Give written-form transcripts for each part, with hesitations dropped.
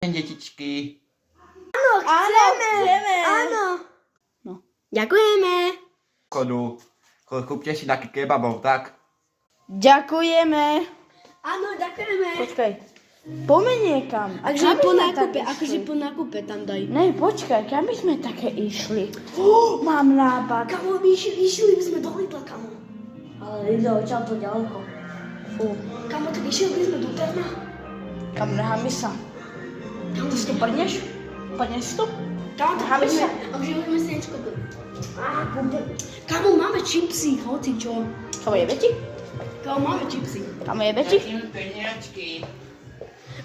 ďakujem, detičky. Chceme. Áno. No. Ďakujeme. Kúpte si taký kebabov, tak? Ďakujeme. Áno, ďakujeme. Počkaj. Pomeň niekam. Akože po po nákupe tam daj. Ne, počkaj, kam by sme také išli? Mám nápad. Kamo, my išli by sme do Lidla, kamo. Ale Lidla odtiaľ to ďaleko. Fú, Kamo, tak išli by sme do Terna. kam neháme sa. Kamo, Ty si to prneš? Prneš to? Kamo, tak Neháme poďme. sa. Akože hovoríme si niečo. Kamo, máme čipsy, hoci čo. Kamo jebe ti? Kamo, máme čipsy. Kamo jebe ti? Dajte mi peniažky.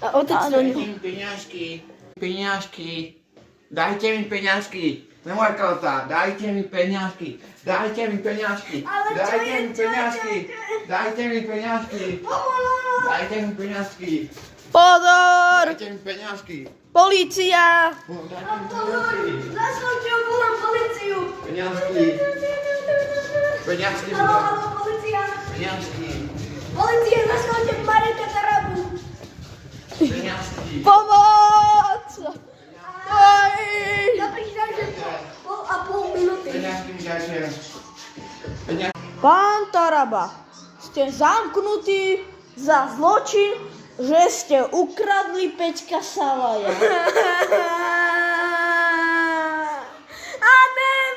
A otec to Dajte mi peniažky. Peniažky. Dajte mi peniažky. Nemoj kalta, dajte mi peniažky. Dajte mi peniažky. Ale čo Dajte je, mi peniažky. Dajte mi peniažky. Dajte mi peniažky. Pozor! Dajte mi peniažky. Polícia! Zaslúďte, volám policiu. Peniažky. Peniažky. Haló, policia. Peniažky. Policia, zaslúďte Mareka Tarabu. Peniažky. Pomoc! Aj! Napríklad, že pol minúty. Peniažky mi dajte. Peniažky. Pán Taraba, ste zamknutí za zločin, že ste ukradli Peťka Salaja. Amen!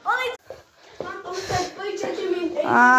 Policia, policajte mi.